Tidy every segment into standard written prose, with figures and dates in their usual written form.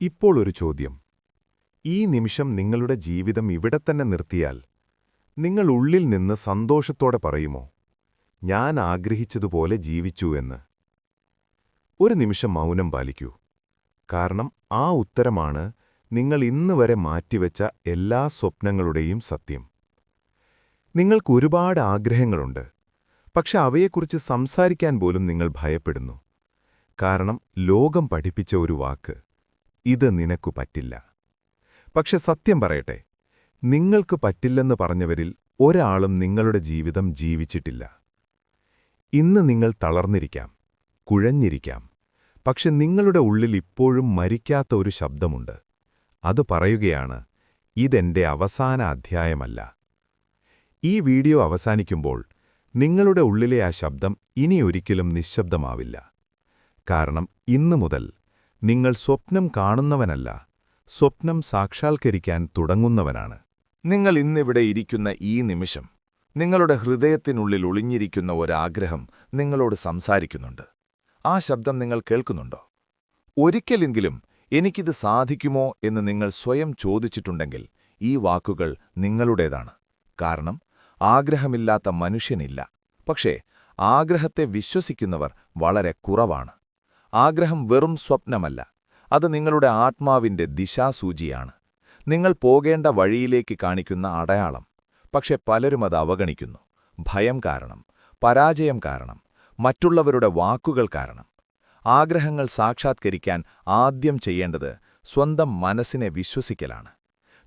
ഇപ്പോൾ ഒരു ചോദ്യം. ഈ നിമിഷം നിങ്ങളുടെ ജീവിതം ഇവിടെത്തന്നെ നിർത്തിയാൽ നിങ്ങൾ ഉള്ളിൽ നിന്ന് സന്തോഷത്തോടെ പറയുമോ, ഞാൻ ആഗ്രഹിച്ചതുപോലെ ജീവിച്ചു എന്ന്? ഒരു നിമിഷം മൗനം പാലിക്കൂ. കാരണം ആ ഉത്തരമാണ് നിങ്ങൾ ഇന്നുവരെ മാറ്റിവെച്ച എല്ലാ സ്വപ്നങ്ങളുടെയും സത്യം. നിങ്ങൾക്ക് ഒരുപാട് ആഗ്രഹങ്ങളുണ്ട്, പക്ഷെ അവയെക്കുറിച്ച് സംസാരിക്കാൻ പോലും നിങ്ങൾ ഭയപ്പെടുന്നു. കാരണം ലോകം പഠിപ്പിച്ച ഒരു വാക്ക്, ഇത് നിനക്കു പറ്റില്ല. പക്ഷെ സത്യം പറയട്ടെ, നിങ്ങൾക്ക് പറ്റില്ലെന്ന് പറഞ്ഞവരിൽ ഒരാളും നിങ്ങളുടെ ജീവിതം ജീവിച്ചിട്ടില്ല. ഇന്ന് നിങ്ങൾ തളർന്നിരിക്കാം, കുഴഞ്ഞിരിക്കാം, പക്ഷെ നിങ്ങളുടെ ഉള്ളിൽ ഇപ്പോഴും മരിക്കാത്ത ഒരു ശബ്ദമുണ്ട്. അത് പറയുകയാണ്, ഇതെന്റെ അവസാന അധ്യായമല്ല. ഈ വീഡിയോ അവസാനിക്കുമ്പോൾ നിങ്ങളുടെ ഉള്ളിലെ ആ ശബ്ദം ഇനിയൊരിക്കലും നിശ്ശബ്ദമാവില്ല. കാരണം ഇന്നു മുതൽ നിങ്ങൾ സ്വപ്നം കാണുന്നവനല്ല, സ്വപ്നം സാക്ഷാത്കരിക്കാൻ തുടങ്ങുന്നവനാണ്. നിങ്ങൾ ഇന്നിവിടെ ഇരിക്കുന്ന ഈ നിമിഷം നിങ്ങളുടെ ഹൃദയത്തിനുള്ളിൽ ഒളിഞ്ഞിരിക്കുന്ന ഒരാഗ്രഹം നിങ്ങളോട് സംസാരിക്കുന്നുണ്ട്. ആ ശബ്ദം നിങ്ങൾ കേൾക്കുന്നുണ്ടോ? ഒരിക്കലെങ്കിലും എനിക്കിത് സാധിക്കുമോ എന്ന് നിങ്ങൾ സ്വയം ചോദിച്ചിട്ടുണ്ടെങ്കിൽ ഈ വാക്കുകൾ നിങ്ങളുടേതാണ്. കാരണം ആഗ്രഹമില്ലാത്ത മനുഷ്യനില്ല. പക്ഷേ ആഗ്രഹത്തെ വിശ്വസിക്കുന്നവർ വളരെ കുറവാണ്. ആഗ്രഹം വെറും സ്വപ്നമല്ല, അത് നിങ്ങളുടെ ആത്മാവിന്റെ ദിശാസൂചിയാണ്. നിങ്ങൾ പോകേണ്ട വഴിയിലേക്ക് കാണിക്കുന്ന അടയാളം. പക്ഷെ പലരും അത് അവഗണിക്കുന്നു. ഭയം കാരണം, പരാജയം കാരണം, മറ്റുള്ളവരുടെ വാക്കുകൾ കാരണം. ആഗ്രഹങ്ങൾ സാക്ഷാത്കരിക്കാൻ ആദ്യം ചെയ്യേണ്ടത് സ്വന്തം മനസ്സിനെ വിശ്വസിക്കലാണ്.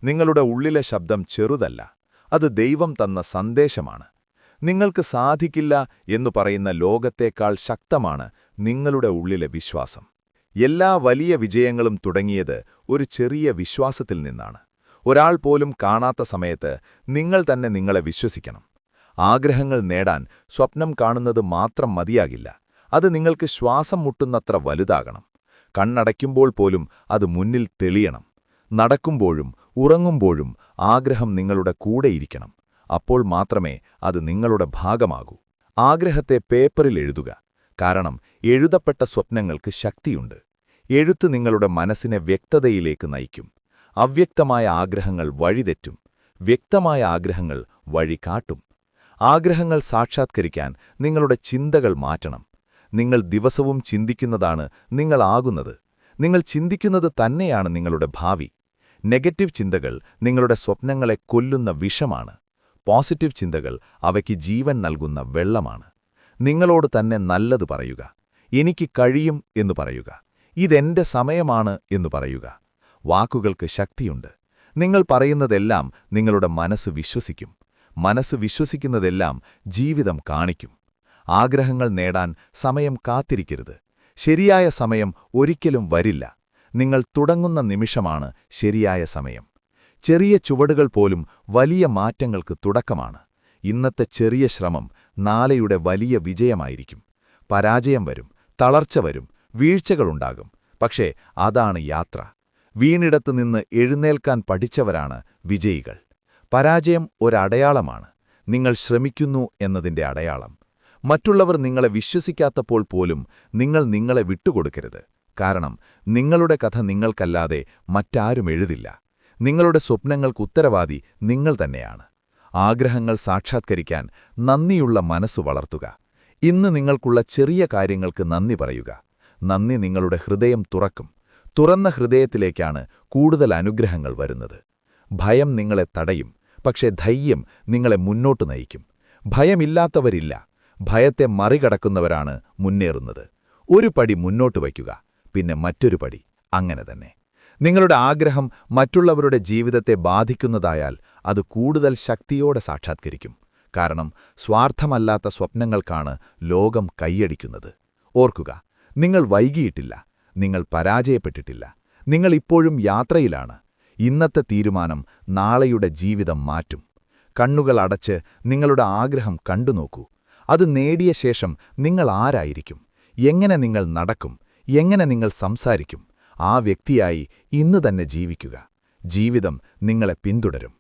നിങ്ങളുടെ ഉള്ളിലെ ശബ്ദം ചെറുതല്ല, അത് ദൈവം തന്ന സന്ദേശമാണ്. നിങ്ങൾക്ക് സാധിക്കില്ല എന്നു പറയുന്ന ലോകത്തേക്കാൾ ശക്തമാണ് നിങ്ങളുടെ ഉള്ളിലെ വിശ്വാസം. എല്ലാ വലിയ വിജയങ്ങളും തുടങ്ങിയത് ഒരു ചെറിയ വിശ്വാസത്തിൽ നിന്നാണ്. ഒരാൾ പോലും കാണാത്ത സമയത്ത് നിങ്ങൾ തന്നെ നിങ്ങളെ വിശ്വസിക്കണം. ആഗ്രഹങ്ങൾ നേടാൻ സ്വപ്നം കാണുന്നത് മാത്രം മതിയാകില്ല, അത് നിങ്ങൾക്ക് ശ്വാസം മുട്ടുന്നത്ര വലുതാകണം. കണ്ണടയ്ക്കുമ്പോൾ പോലും അത് മുന്നിൽ തെളിയണം. നടക്കുമ്പോഴും ഉറങ്ങുമ്പോഴും ആഗ്രഹം നിങ്ങളുടെ കൂടെയിരിക്കണം. അപ്പോൾ മാത്രമേ അത് നിങ്ങളുടെ ഭാഗമാകൂ. ആഗ്രഹത്തെ പേപ്പറിൽ എഴുതുക. കാരണം എഴുതപ്പെട്ട സ്വപ്നങ്ങൾക്ക് ശക്തിയുണ്ട്. എഴുത്ത് നിങ്ങളുടെ മനസ്സിനെ വ്യക്തതയിലേക്ക് നയിക്കും. അവ്യക്തമായ ആഗ്രഹങ്ങൾ വഴിതെറ്റും. വ്യക്തമായ ആഗ്രഹങ്ങൾ വഴി കാട്ടും. ആഗ്രഹങ്ങൾ സാക്ഷാത്കരിക്കാൻ നിങ്ങളുടെ ചിന്തകൾ മാറ്റണം. നിങ്ങൾ ദിവസവും ചിന്തിക്കുന്നതാണ് നിങ്ങളാകുന്നത്. നിങ്ങൾ ചിന്തിക്കുന്നത് തന്നെയാണ് നിങ്ങളുടെ ഭാവി. നെഗറ്റീവ് ചിന്തകൾ നിങ്ങളുടെ സ്വപ്നങ്ങളെ കൊല്ലുന്ന വിഷമാണ്. പോസിറ്റീവ് ചിന്തകൾ അവയ്ക്ക് ജീവൻ നൽകുന്ന വെള്ളമാണ്. നിങ്ങളോട് തന്നെ നല്ലത് പറയുക. എനിക്ക് കഴിയും എന്നു പറയുക. ഇതെന്റെ സമയമാണ് എന്നു പറയുക. വാക്കുകൾക്ക് ശക്തിയുണ്ട്. നിങ്ങൾ പറയുന്നതെല്ലാം നിങ്ങളുടെ മനസ്സ് വിശ്വസിക്കും. മനസ്സ് വിശ്വസിക്കുന്നതെല്ലാം ജീവിതം കാണിക്കും. ആഗ്രഹങ്ങൾ നേടാൻ സമയം കാത്തിരിക്കരുത്. ശരിയായ സമയം ഒരിക്കലും വരില്ല. നിങ്ങൾ തുടങ്ങുന്ന നിമിഷമാണ് ശരിയായ സമയം. ചെറിയ ചുവടുകൾ പോലും വലിയ മാറ്റങ്ങൾക്ക് തുടക്കമാണ്. ഇന്നത്തെ ചെറിയ ശ്രമം നാളെയുടെ വലിയ വിജയമായിരിക്കും. പരാജയം വരും, തളർച്ച വരും, വീഴ്ചകളുണ്ടാകും. പക്ഷേ അതാണ് യാത്ര. വീണിടത്ത് നിന്ന് എഴുന്നേൽക്കാൻ പഠിച്ചവരാണ് വിജയികൾ. പരാജയം ഒരടയാളമാണ്. നിങ്ങൾ ശ്രമിക്കുന്നു എന്നതിന്റെ അടയാളം. മറ്റുള്ളവർ നിങ്ങളെ വിശ്വസിക്കാത്തപ്പോൾ പോലും നിങ്ങൾ നിങ്ങളെ വിട്ടുകൊടുക്കരുത്. കാരണം നിങ്ങളുടെ കഥ നിങ്ങൾക്കല്ലാതെ മറ്റാരും എഴുതില്ല. നിങ്ങളുടെ സ്വപ്നങ്ങൾക്ക് ഉത്തരവാദി നിങ്ങൾ തന്നെയാണ്. ആഗ്രഹങ്ങൾ സാക്ഷാത്കരിക്കാൻ നന്ദിയുള്ള മനസ്സു വളർത്തുക. ഇന്ന് നിങ്ങൾക്കുള്ള ചെറിയ കാര്യങ്ങൾക്ക് നന്ദി പറയുക. നന്ദി നിങ്ങളുടെ ഹൃദയം തുറക്കും. തുറന്ന ഹൃദയത്തിലേക്കാണ് കൂടുതൽ അനുഗ്രഹങ്ങൾ വരുന്നത്. ഭയം നിങ്ങളെ തടയും, പക്ഷേ ധൈര്യം നിങ്ങളെ മുന്നോട്ട് നയിക്കും. ഭയമില്ലാത്തവരില്ല. ഭയത്തെ മറികടക്കുന്നവരാണ് മുന്നേറുന്നത്. ഒരു പടി മുന്നോട്ട് വയ്ക്കുക, പിന്നെ മറ്റൊരു പടി, അങ്ങനെ തന്നെ. നിങ്ങളുടെ ആഗ്രഹം മറ്റുള്ളവരുടെ ജീവിതത്തെ ബാധിക്കുന്നതായാൽ അത് കൂടുതൽ ശക്തിയോടെ സാക്ഷാത്കരിക്കും. കാരണം സ്വാർത്ഥമല്ലാത്ത സ്വപ്നങ്ങൾക്കാണ് ലോകം കൈയടിക്കുന്നത്. ഓർക്കുക, നിങ്ങൾ വൈകിയിട്ടില്ല, നിങ്ങൾ പരാജയപ്പെട്ടിട്ടില്ല. നിങ്ങൾ ഇപ്പോഴും യാത്രയിലാണ്. ഇന്നത്തെ തീരുമാനം നാളെയുടെ ജീവിതം മാറ്റും. കണ്ണുകൾ അടച്ച് നിങ്ങളുടെ ആഗ്രഹം കണ്ടുനോക്കൂ. അത് നേടിയ ശേഷം നിങ്ങൾ ആരായിരിക്കും? എങ്ങനെ നിങ്ങൾ നടക്കും? എങ്ങനെ നിങ്ങൾ സംസാരിക്കും? ആ വ്യക്തിയായി ഇന്ന് തന്നെ ജീവിക്കുക. ജീവിതം നിങ്ങളെ പിന്തുടരും.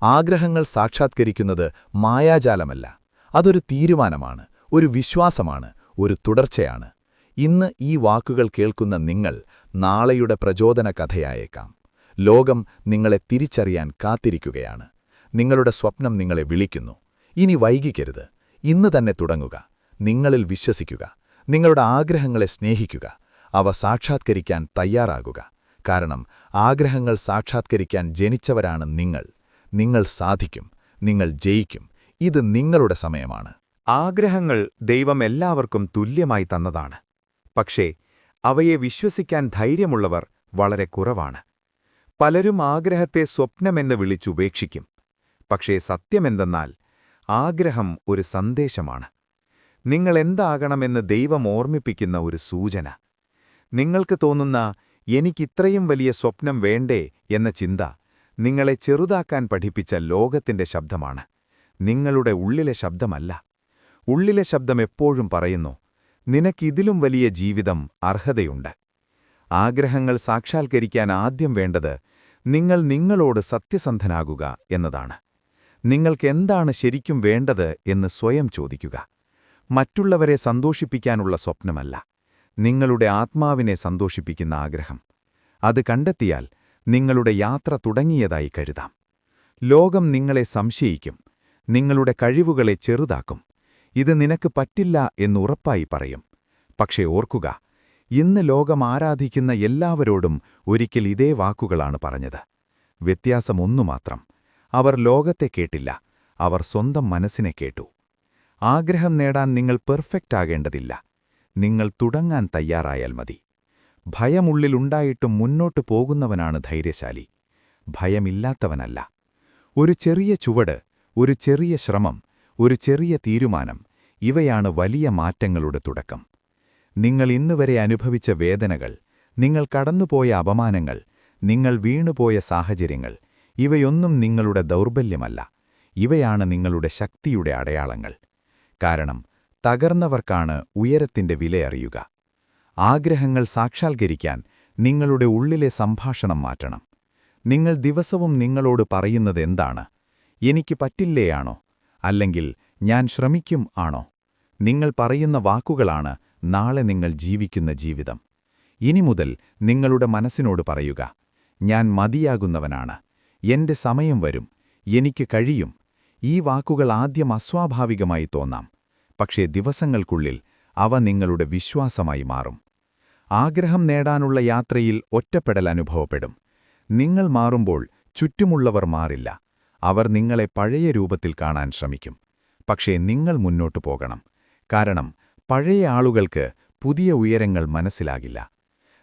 ആഗ്രഹങ്ങൾ സാക്ഷാത്കരിക്കുന്നത് മായാജാലമല്ല, അതൊരു തീരുമാനമാണ്, ഒരു വിശ്വാസമാണ്, ഒരു തുടർച്ചയാണ്. ഇന്ന് ഈ വാക്കുകൾ കേൾക്കുന്ന നിങ്ങൾ നാളെയുടെ പ്രചോദന കഥയായേക്കാം. ലോകം നിങ്ങളെ തിരിച്ചറിയാൻ കാത്തിരിക്കുകയാണ്. നിങ്ങളുടെ സ്വപ്നം നിങ്ങളെ വിളിക്കുന്നു. ഇനി വൈകിക്കരുത്. ഇന്ന് തന്നെ തുടങ്ങുക. നിങ്ങളിൽ വിശ്വസിക്കുക. നിങ്ങളുടെ ആഗ്രഹങ്ങളെ സ്നേഹിക്കുക. അവ സാക്ഷാത്കരിക്കാൻ തയ്യാറാകുക. കാരണം ആഗ്രഹങ്ങൾ സാക്ഷാത്കരിക്കാൻ ജനിച്ചവരാണ് നിങ്ങൾ. നിങ്ങൾ സാധിക്കും. നിങ്ങൾ ജയിക്കും. ഇത് നിങ്ങളുടെ സമയമാണ്. ആഗ്രഹങ്ങൾ ദൈവം എല്ലാവർക്കും തുല്യമായി തന്നതാണ്. പക്ഷേ അവയെ വിശ്വസിക്കാൻ ധൈര്യമുള്ളവർ വളരെ കുറവാണ്. പലരും ആഗ്രഹത്തെ സ്വപ്നമെന്ന് വിളിച്ചുപേക്ഷിക്കും. പക്ഷേ സത്യമെന്തെന്നാൽ ആഗ്രഹം ഒരു സന്ദേശമാണ്. നിങ്ങൾ എന്താകണമെന്ന് ദൈവം ഓർമ്മിപ്പിക്കുന്ന ഒരു സൂചന. നിങ്ങൾക്ക് തോന്നുന്ന എനിക്കിത്രയും വലിയ സ്വപ്നം വേണ്ടേ എന്ന ചിന്ത നിങ്ങളെ ചെറുതാക്കാൻ പഠിപ്പിച്ച ലോകത്തിന്റെ ശബ്ദമാണ്. നിങ്ങളുടെ ഉള്ളിലെ ശബ്ദമല്ല. ഉള്ളിലെ ശബ്ദം എപ്പോഴും പറയുന്നു, നിനക്കിതിലും വലിയ ജീവിതം അർഹതയുണ്ട്. ആഗ്രഹങ്ങൾ സാക്ഷാത്കരിക്കാൻ ആദ്യം വേണ്ടത് നിങ്ങൾ നിങ്ങളോട് സത്യസന്ധനാകുക എന്നതാണ്. നിങ്ങൾക്കെന്താണ് ശരിക്കും വേണ്ടത് എന്ന് സ്വയം ചോദിക്കുക. മറ്റുള്ളവരെ സന്തോഷിപ്പിക്കാനുള്ള സ്വപ്നമല്ല, നിങ്ങളുടെ ആത്മാവിനെ സന്തോഷിപ്പിക്കുന്ന ആഗ്രഹം. അത് കണ്ടെത്തിയാൽ നിങ്ങളുടെ യാത്ര തുടങ്ങിയതായി കരുതാം. ലോകം നിങ്ങളെ സംശയിക്കും, നിങ്ങളുടെ കഴിവുകളെ ചെറുതാക്കും. ഇത് നിനക്ക് പറ്റില്ല എന്നുറപ്പായി പറയും. പക്ഷേ ഓർക്കുക, ഇന്ന് ലോകം ആരാധിക്കുന്ന എല്ലാവരോടും ഒരിക്കൽ ഇതേ വാക്കുകളാണ് പറഞ്ഞത്. വ്യത്യാസം ഒന്നുമാത്രം: അവർ ലോകത്തെ കേട്ടില്ല, അവർ സ്വന്തം മനസ്സിനെ കേട്ടു. ആഗ്രഹം നേടാൻ നിങ്ങൾ പെർഫെക്റ്റ് ആകേണ്ടതില്ല. നിങ്ങൾ തുടങ്ങാൻ തയ്യാറായാൽ മതി. ഭയമുള്ളിലുണ്ടായിട്ടും മുന്നോട്ടു പോകുന്നവനാണ് ധൈര്യശാലി, ഭയമില്ലാത്തവനല്ല. ഒരു ചെറിയ ചുവട്, ഒരു ചെറിയ ശ്രമം, ഒരു ചെറിയ തീരുമാനം, ഇവയാണ് വലിയ മാറ്റങ്ങളുടെ തുടക്കം. നിങ്ങൾ ഇന്നുവരെ അനുഭവിച്ച വേദനകൾ, നിങ്ങൾ കടന്നുപോയ അപമാനങ്ങൾ, നിങ്ങൾ വീണുപോയ സാഹചര്യങ്ങൾ, ഇവയൊന്നും നിങ്ങളുടെ ദൗർബല്യമല്ല. ഇവയാണ് നിങ്ങളുടെ ശക്തിയുടെ അടയാളങ്ങൾ. കാരണം തകർന്നവർക്കാണ് ഉയരത്തിന്റെ വിലയറിയുക. ആഗ്രഹങ്ങൾ സാക്ഷാത്കരിക്കാൻ നിങ്ങളുടെ ഉള്ളിലെ സംഭാഷണം മാറ്റണം. നിങ്ങൾ ദിവസവും നിങ്ങളോട് പറയുന്നത് എന്താണ്? എനിക്ക് പറ്റില്ലേയാണോ? അല്ലെങ്കിൽ ഞാൻ ശ്രമിക്കും ആണോ? നിങ്ങൾ പറയുന്ന വാക്കുകളാണ് നാളെ നിങ്ങൾ ജീവിക്കുന്ന ജീവിതം. ഇനി മുതൽ നിങ്ങളുടെ മനസ്സിനോട് പറയുക, ഞാൻ മതിയാകുന്നവനാണ്, എന്റെ സമയം വരും, എനിക്ക് കഴിയും. ഈ വാക്കുകൾ ആദ്യം അസ്വാഭാവികമായി തോന്നാം, പക്ഷേ ദിവസങ്ങൾക്കുള്ളിൽ അവ നിങ്ങളുടെ വിശ്വാസമായി മാറും. ആഗ്രഹം നേടാനുള്ള യാത്രയിൽ ഒറ്റപ്പെടൽ അനുഭവപ്പെടും. നിങ്ങൾ മാറുമ്പോൾ ചുറ്റുമുള്ളവർ മാറില്ല. അവർ നിങ്ങളെ പഴയ രൂപത്തിൽ കാണാൻ ശ്രമിക്കും. പക്ഷേ നിങ്ങൾ മുന്നോട്ടു പോകണം. കാരണം പഴയ ആളുകൾക്ക് പുതിയ ഉയരങ്ങൾ മനസ്സിലാകില്ല.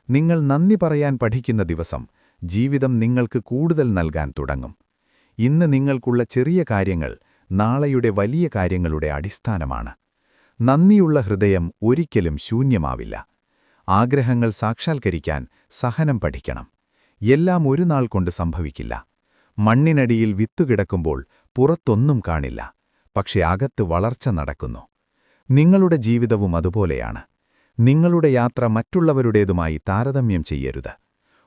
നിങ്ങൾ നന്ദി പറയാൻ പഠിക്കുന്ന ദിവസം ജീവിതം നിങ്ങൾക്ക് കൂടുതൽ നൽകാൻ തുടങ്ങും. ഇന്ന് നിങ്ങൾക്കുള്ള ചെറിയ കാര്യങ്ങൾ നാളെയുടെ വലിയ കാര്യങ്ങളുടെ അടിസ്ഥാനമാണ്. നന്ദിയുള്ള ഹൃദയം ഒരിക്കലും ശൂന്യമാവില്ല. ആഗ്രഹങ്ങൾ സാക്ഷാത്കരിക്കാൻ സഹനം പഠിക്കണം. എല്ലാം ഒരു നാൾ കൊണ്ട് സംഭവിക്കില്ല. മണ്ണിനടിയിൽ വിത്തുകിടക്കുമ്പോൾ പുറത്തൊന്നും കാണില്ല, പക്ഷെ അകത്ത് വളർച്ച നടക്കുന്നു. നിങ്ങളുടെ ജീവിതവും അതുപോലെയാണ്. നിങ്ങളുടെ യാത്ര മറ്റുള്ളവരുടേതുമായി താരതമ്യം ചെയ്യരുത്.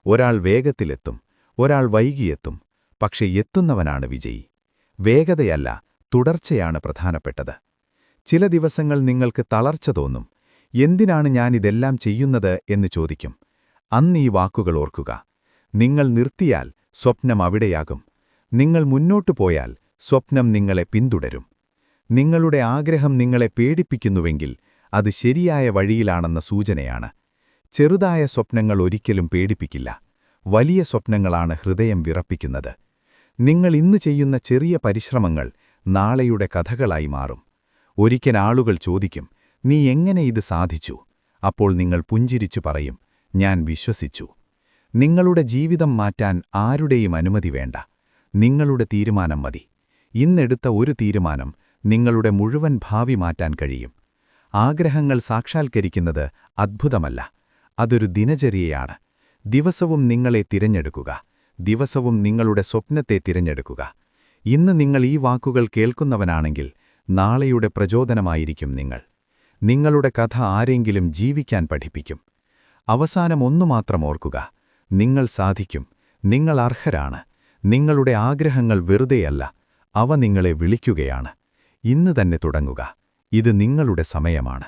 ഒരാൾ വേഗത്തിലെത്തും, ഒരാൾ വൈകിയെത്തും, പക്ഷെ എത്തുന്നവനാണ് വിജയി. വേഗതയല്ല, തുടർച്ചയാണ് പ്രധാനപ്പെട്ടത്. ചില ദിവസങ്ങൾ നിങ്ങൾക്ക് തളർച്ച തോന്നും. എന്തിനാണ് ഞാനിതെല്ലാം ചെയ്യുന്നത് എന്ന് ചോദിക്കും. അന്ന് ഈ വാക്കുകൾ ഓർക്കുക. നിങ്ങൾ നിർത്തിയാൽ സ്വപ്നം അവിടെയാകും. നിങ്ങൾ മുന്നോട്ടു പോയാൽ സ്വപ്നം നിങ്ങളെ പിന്തുടരും. നിങ്ങളുടെ ആഗ്രഹം നിങ്ങളെ പേടിപ്പിക്കുന്നുവെങ്കിൽ അത് ശരിയായ വഴിയിലാണെന്ന സൂചനയാണ്. ചെറുതായ സ്വപ്നങ്ങൾ ഒരിക്കലും പേടിപ്പിക്കില്ല. വലിയ സ്വപ്നങ്ങളാണ് ഹൃദയം വിറപ്പിക്കുന്നത്. നിങ്ങൾ ഇന്ന് ചെയ്യുന്ന ചെറിയ പരിശ്രമങ്ങൾ നാളെയുടെ കഥകളായി മാറും. ഒരിക്കൽ ആളുകൾ ചോദിക്കും, നീ എങ്ങനെ ഇത് സാധിച്ചു? അപ്പോൾ നിങ്ങൾ പുഞ്ചിരിച്ചു പറയും, ഞാൻ വിശ്വസിച്ചു. നിങ്ങളുടെ ജീവിതം മാറ്റാൻ ആരുടെയും അനുമതി വേണ്ട. നിങ്ങളുടെ തീരുമാനം മതി. ഇന്നെടുത്ത ഒരു തീരുമാനം നിങ്ങളുടെ മുഴുവൻ ഭാവി മാറ്റാൻ കഴിയും. ആഗ്രഹങ്ങൾ സാക്ഷാത്കരിക്കുന്നത് അദ്ഭുതമല്ല, അതൊരു ദിനചര്യയാണ്. ദിവസവും നിങ്ങളെ തിരഞ്ഞെടുക്കുക. ദിവസവും നിങ്ങളുടെ സ്വപ്നത്തെ തിരഞ്ഞെടുക്കുക. ഇന്ന് നിങ്ങൾ ഈ വാക്കുകൾ കേൾക്കുന്നവനാണെങ്കിൽ നാളെയുടെ പ്രചോദനമായിരിക്കും നിങ്ങൾ. നിങ്ങളുടെ കഥ ആരെങ്കിലും ജീവിക്കാൻ പഠിപ്പിക്കും. അവസാനം ഒന്നുമാത്രം ഓർക്കുക, നിങ്ങൾ സാധിക്കും. നിങ്ങൾ അർഹരാണ്. നിങ്ങളുടെ ആഗ്രഹങ്ങൾ വെറുതെയല്ല, അവ നിങ്ങളെ വിളിക്കുകയാണ്. ഇന്ന് തന്നെ തുടങ്ങുക. ഇത് നിങ്ങളുടെ സമയമാണ്.